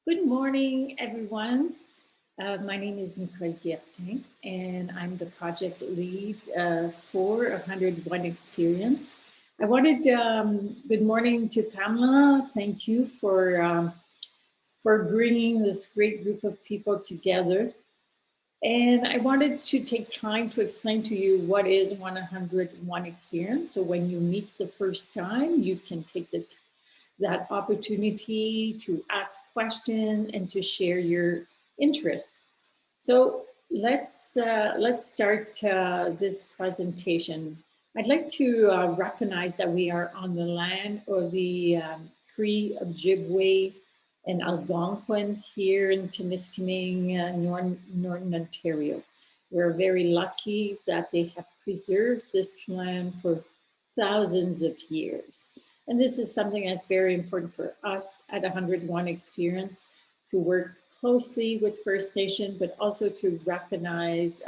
Good morning, everyone. My name is Nicole Guertin, and I'm the project lead for 101 Experience. I wanted good morning to Pamela. Thank you for bringing this great group of people together. And I wanted to take time to explain to you what is 101 Experience. So when you meet the first time, you can take that opportunity to ask questions and to share your interests. So let's start this presentation. I'd like to recognize that we are on the land of the Cree, Ojibwe, and Algonquin here in Timiskaming, Northern Ontario. We're very lucky that they have preserved this land for thousands of years. And this is something that's very important for us at 101 Experience to work closely with First Nation, but also to recognize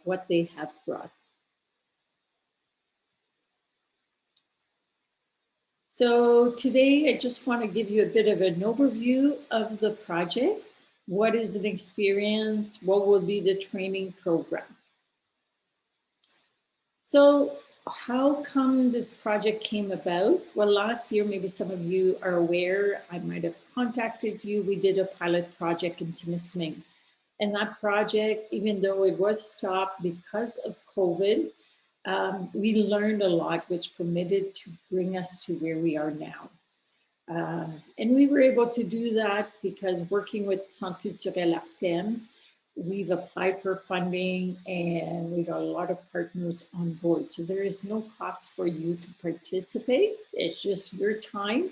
what they have brought. So today I just want to give you a bit of an overview of the project. What is an experience? What will be the training program? So how come this project came about? Well, last year, maybe some of you are aware, I might have contacted you. We did a pilot project in Timiskaming. And that project, even though it was stopped because of COVID, we learned a lot, which permitted to bring us to where we are now. And we were able to do that because working with Centre Culturel Artem, we've applied for funding and we got a lot of partners on board. So there is no cost for you to participate. It's just your time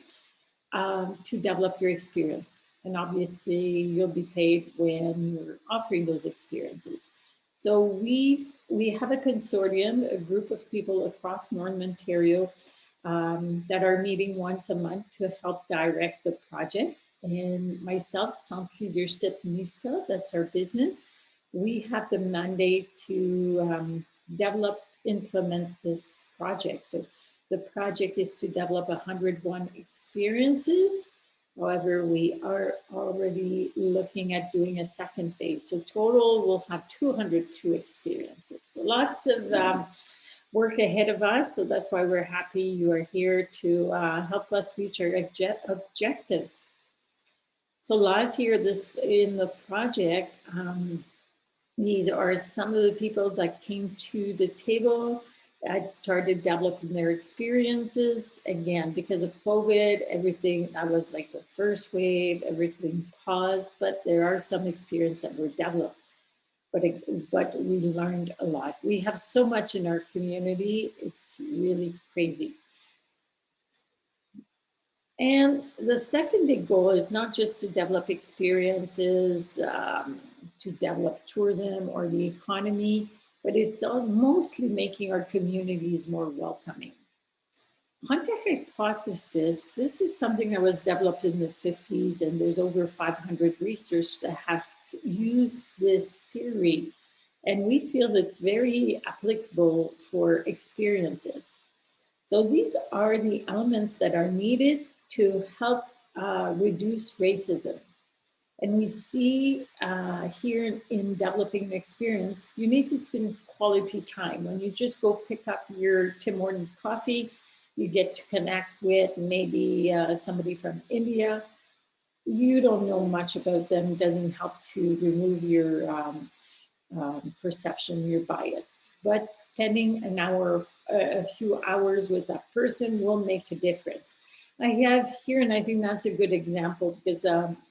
to develop your experience. And obviously you'll be paid when you're offering those experiences. So we have a consortium, a group of people across Northern Ontario that are meeting once a month to help direct the project. And myself, Centre Leadership Niska, that's our business, we have the mandate to develop, implement this project. So the project is to develop 101 experiences. However, we are already looking at doing a second phase. So total, we'll have 202 experiences. So lots of work ahead of us. So that's why we're happy you are here to help us reach our objectives. So last year, this in the project, these are some of the people that came to the table. I'd started developing their experiences. Again, because of COVID, everything, that was like the first wave, everything paused, but there are some experiences that were developed. But we learned a lot. We have so much in our community, it's really crazy. And the second big goal is not just to develop experiences, to develop tourism or the economy, but it's mostly making our communities more welcoming. Contact hypothesis, this is something that was developed in the 50s, and there's over 500 research that have used this theory. And we feel it's very applicable for experiences. So these are the elements that are needed to help reduce racism. And we see here in developing an experience, you need to spend quality time. When you just go pick up your Tim Horton coffee, you get to connect with maybe somebody from India. You don't know much about them, doesn't help to remove your perception, your bias. But spending an hour, a few hours with that person will make a difference. I have here, and I think that's a good example because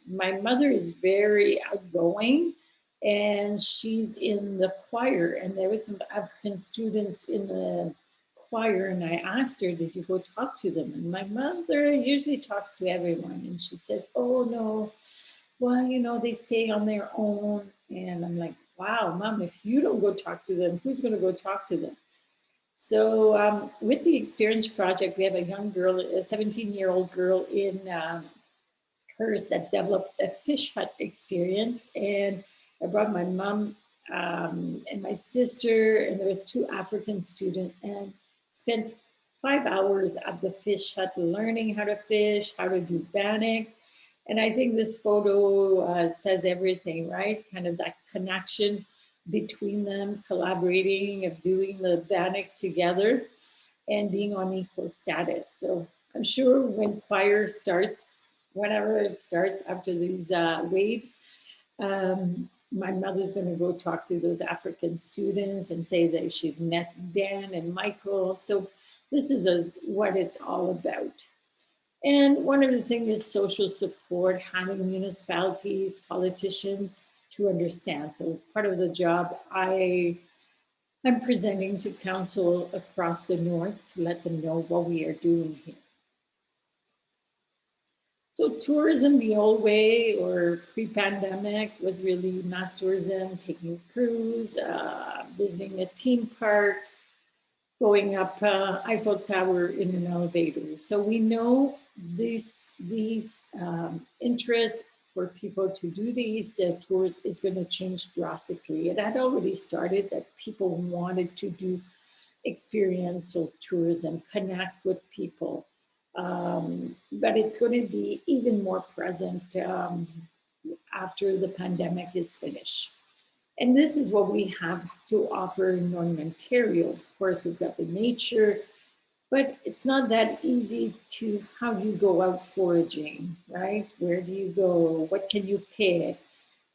my mother is very outgoing and she's in the choir, and there was some African students in the choir, and I asked her, did you go talk to them? And my mother usually talks to everyone, and she said, oh no, well, they stay on their own. And I'm like, wow, Mom, if you don't go talk to them, who's going to go talk to them? So with the Experience Project, we have a young girl, a 17-year-old girl in Hearst that developed a fish hut experience. And I brought my mom and my sister, and there was 2 African students, and spent 5 hours at the fish hut learning how to fish, how to do bannock. And I think this photo says everything, right? Kind of that connection between them, collaborating, of doing the bannock together and being on equal status. So I'm sure when choir starts, whenever it starts after these waves, my mother's going to go talk to those African students and say that she's met Dan and Michael. So this is what it's all about. And one of the things is social support, having municipalities, politicians to understand. So part of the job I'm presenting to council across the north to let them know what we are doing here. So tourism the old way or pre-pandemic was really mass tourism, taking a cruise, visiting a theme park, going up Eiffel Tower in an elevator. So we know these interests for people to do these tours is going to change drastically. It had already started that people wanted to do experiential tourism, connect with people. But it's going to be even more present after the pandemic is finished. And this is what we have to offer in Northern Ontario. Of course, we've got the nature, but it's not that easy to how you go out foraging, right? Where do you go? What can you pick?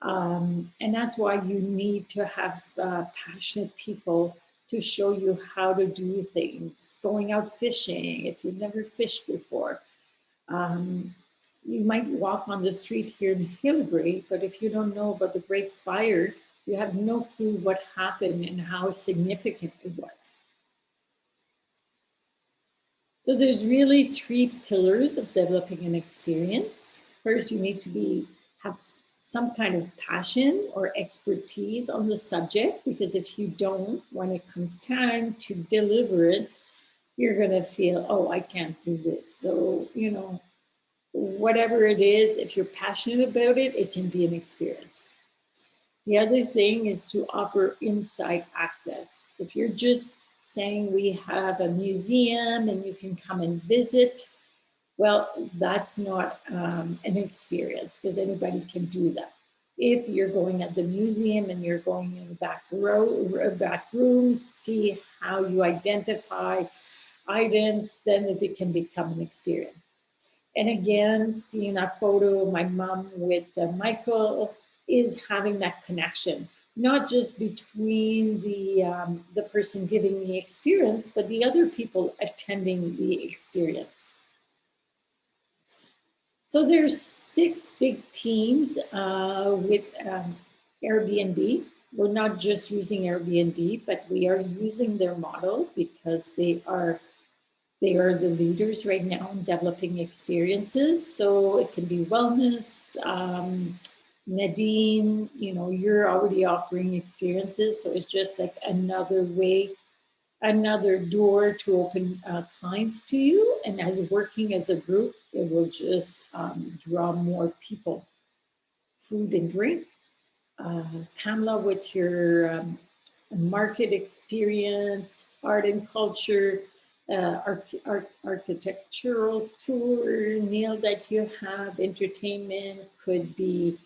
And that's why you need to have passionate people to show you how to do things. Going out fishing, if you've never fished before. Um, you might walk on the street here in Hillbury, but if you don't know about the Great Fire, you have no clue what happened and how significant it was. So there's really three pillars of developing an experience. First, you need to have some kind of passion or expertise on the subject, because if you don't, when it comes time to deliver it, you're going to feel, oh, I can't do this. So, whatever it is, if you're passionate about it, it can be an experience. The other thing is to offer inside access. If you're just saying we have a museum and you can come and visit, well, that's not an experience because anybody can do that. If you're going at the museum and you're going in the back rooms, see how you identify items, then it can become an experience. And again, seeing that photo of my mom with Michael is having that connection, not just between the person giving the experience, but the other people attending the experience. So there's 6 big teams with Airbnb. We're not just using Airbnb, but we are using their model because they are the leaders right now in developing experiences. So it can be wellness. Nadine, you're already offering experiences. So it's just like another way, another door to open clients to you. And as working as a group, it will just draw more people. Food and drink. Pamela, with your market experience, art and culture, architectural tour, Neil, that you have, entertainment, could be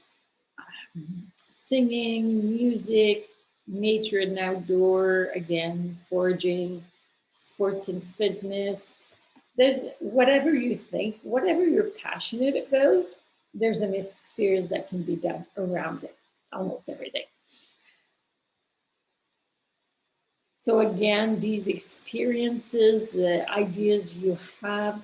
singing, music, nature and outdoor, again, foraging, sports and fitness. There's whatever you think, whatever you're passionate about, there's an experience that can be done around it almost every day. So again, these experiences, the ideas you have,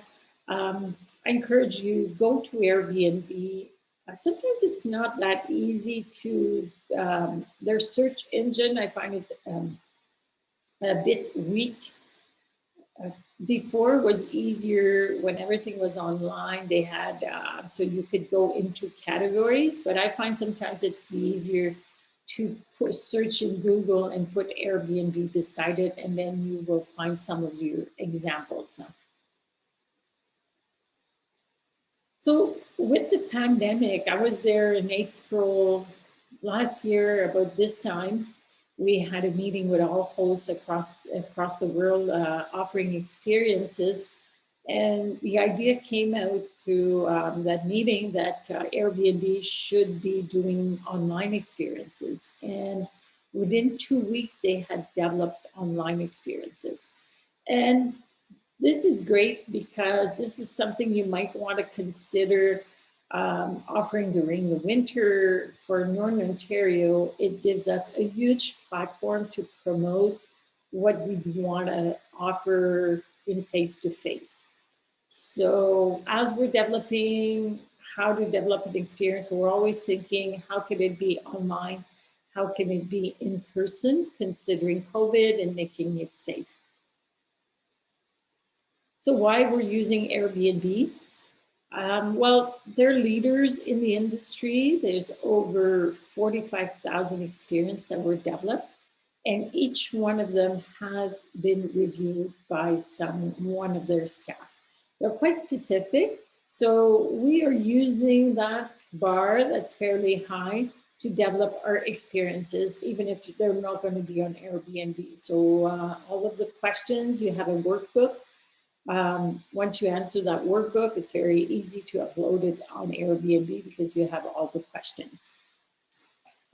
I encourage you, go to Airbnb. Sometimes it's not that easy to, their search engine, I find it a bit weak. Before was easier when everything was online. They had, so you could go into categories, but I find sometimes it's easier to search in Google and put Airbnb beside it, and then you will find some of your examples. So with the pandemic, I was there in April last year, about this time. We had a meeting with all hosts across the world offering experiences. And the idea came out through that meeting that Airbnb should be doing online experiences. And within 2 weeks, they had developed online experiences. And this is great because this is something you might want to consider offering during the winter. For Northern Ontario, it gives us a huge platform to promote what we want to offer in face to face. So as we're developing how to develop an experience, we're always thinking, how can it be online? How can it be in person, considering COVID and making it safe? So why we're using Airbnb? Well, they're leaders in the industry. There's over 45,000 experiences that were developed, and each one of them has been reviewed by one of their staff. They're quite specific. So we are using that bar that's fairly high to develop our experiences, even if they're not going to be on Airbnb. So all of the questions, you have a workbook. Once you answer that workbook, it's very easy to upload it on Airbnb because you have all the questions.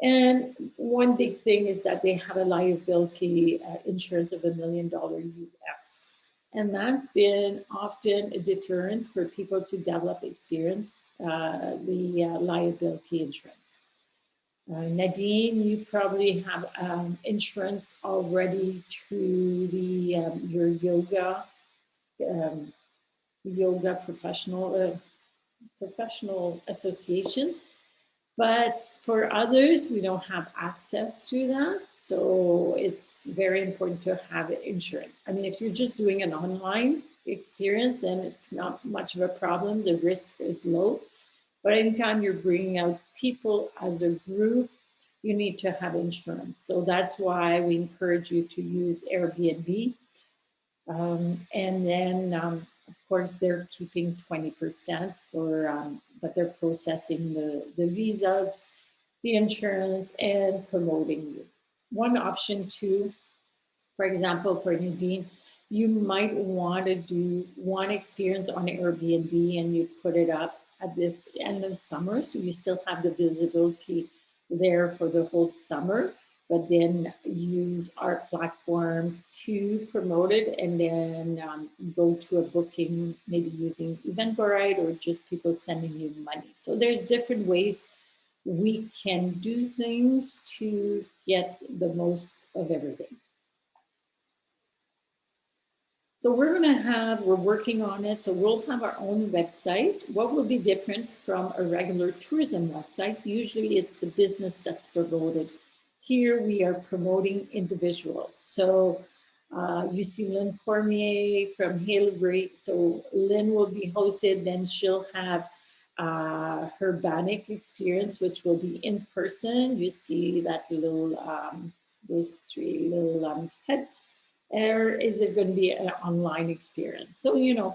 And one big thing is that they have a liability insurance of $1 million US. And that's been often a deterrent for people to develop experience, the liability insurance. Nadine, you probably have insurance already through your um, yoga professional association. But for others, we don't have access to that. So it's very important to have insurance. I mean, if you're just doing an online experience, then it's not much of a problem. The risk is low. But anytime you're bringing out people as a group, you need to have insurance. So that's why we encourage you to use Airbnb. And then, of course, they're keeping 20% but they're processing the visas, the insurance, and promoting you. One option too, for example, for Nadine, you might want to do one experience on Airbnb and you put it up at this end of summer, so you still have the visibility there for the whole summer, but then use our platform to promote it and then go to a booking, maybe using Eventbrite or just people sending you money. So there's different ways we can do things to get the most of everything. So we're working on it. So we'll have our own website. What will be different from a regular tourism website? Usually it's the business that's promoted. Here we are promoting individuals. So you see Lynn Cormier from Halebury. So Lynn will be hosted, then she'll have her Bannock experience, which will be in person. You see that those three little heads. Or is it going to be an online experience? So,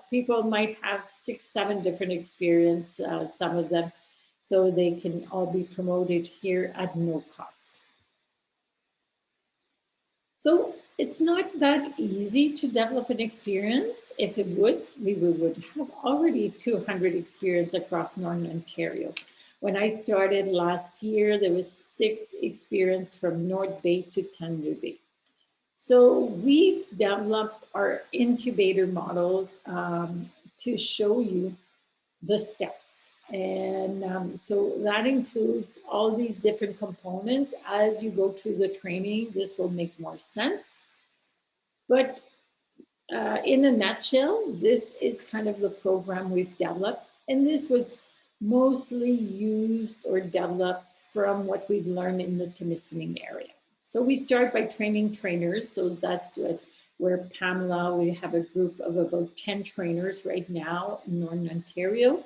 people might have 6, 7 different experiences, some of them, so they can all be promoted here at no cost. So it's not that easy to develop an experience. If it would, we would have already 200 experience across Northern Ontario. When I started last year, there was 6 experience from North Bay to Thunder Bay. So we've developed our incubator model to show you the steps. And so that includes all these different components. As you go through the training, this will make more sense. But in a nutshell, this is kind of the program we've developed. And this was mostly used or developed from what we've learned in the Timiskaming area. So we start by training trainers. So that's where Pamela, we have a group of about 10 trainers right now in Northern Ontario.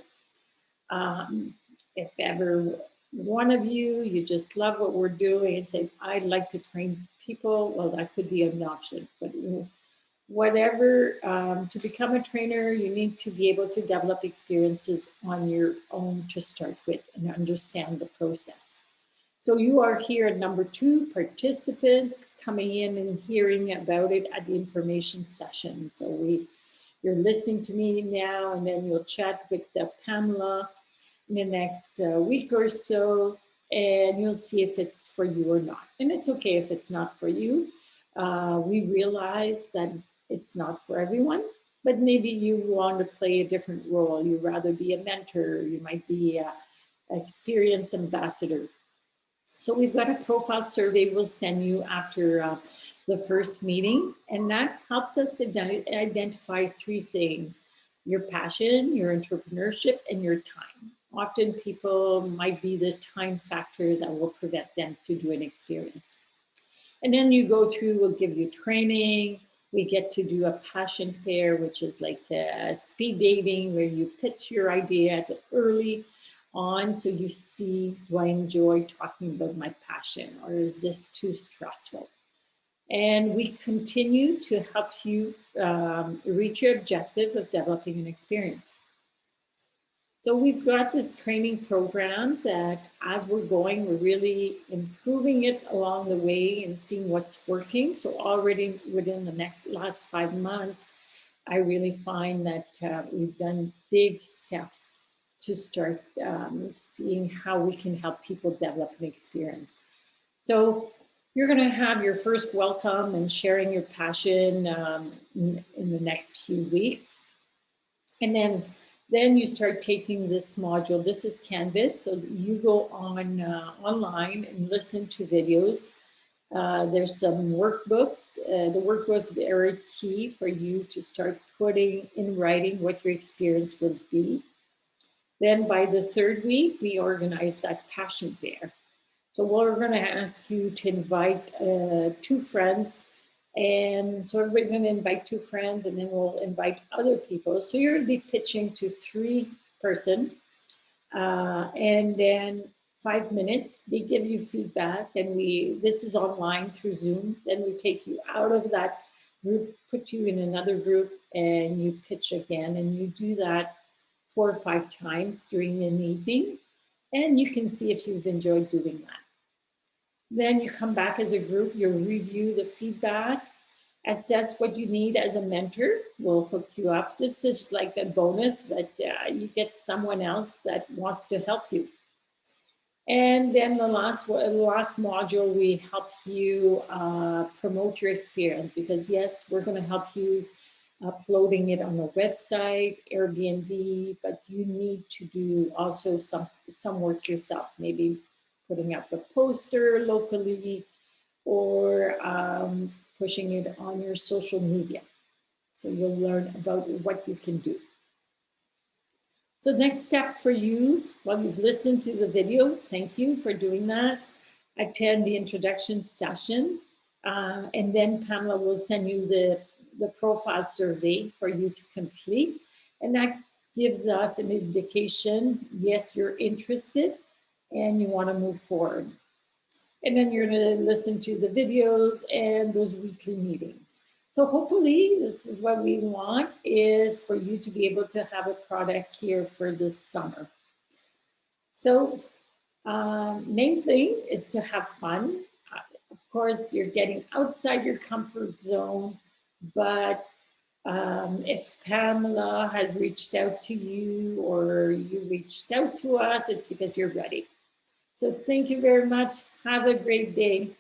If ever one of you just love what we're doing and say, I'd like to train people, well, that could be an option. But whatever, to become a trainer, you need to be able to develop experiences on your own to start with and understand the process. So you are here at number 2, participants coming in and hearing about it at the information session. So you're listening to me now, and then you'll chat with Pamela in the next week or so, and you'll see if it's for you or not. And it's okay if it's not for you. We realize that it's not for everyone, but maybe you want to play a different role. You'd rather be a mentor, you might be an experience ambassador. So we've got a profile survey we'll send you after the first meeting, and that helps us identify three things: your passion, your entrepreneurship, and your time. Often people might be the time factor that will prevent them to do an experience. And then you go through, we'll give you training. We get to do a passion fair, which is like speed dating, where you pitch your idea early on. So you see, do I enjoy talking about my passion, or is this too stressful? And we continue to help you reach your objective of developing an experience. So we've got this training program that as we're going, we're really improving it along the way and seeing what's working. So already within the last 5 months, I really find that we've done big steps to start seeing how we can help people develop an experience. So you're going to have your first welcome and sharing your passion in the next few weeks. And then you start taking this module. This is Canvas, so you go on online and listen to videos. There's some workbooks. The workbooks are very key for you to start putting in writing what your experience would be. Then by the third week, we organize that passion fair. So we're going to ask you to invite 2 friends. And so everybody's going to invite 2 friends, and then we'll invite other people. So you're going to be pitching to 3 person, and then 5 minutes, they give you feedback, and this is online through Zoom. Then we take you out of that group, put you in another group, and you pitch again. And you do that 4 or 5 times during an evening, and you can see if you've enjoyed doing that. Then you come back as a group, you review the feedback, assess what you need as a mentor. We'll hook you up. This is like a bonus that you get someone else that wants to help you. And then the last module, we help you promote your experience, because yes, we're going to help you uploading it on the website, Airbnb, but you need to do also some work yourself, maybe putting up a poster locally, or pushing it on your social media. So you'll learn about what you can do. So next step for you, while you've listened to the video, thank you for doing that. Attend the introduction session, and then Pamela will send you the profile survey for you to complete. And that gives us an indication, yes, you're interested and you want to move forward. And then you're going to listen to the videos and those weekly meetings. So hopefully this is what we want, is for you to be able to have a product here for this summer. So main thing is to have fun. Of course, you're getting outside your comfort zone, but if Pamela has reached out to you, or you reached out to us, it's because you're ready. So thank you very much. Have a great day.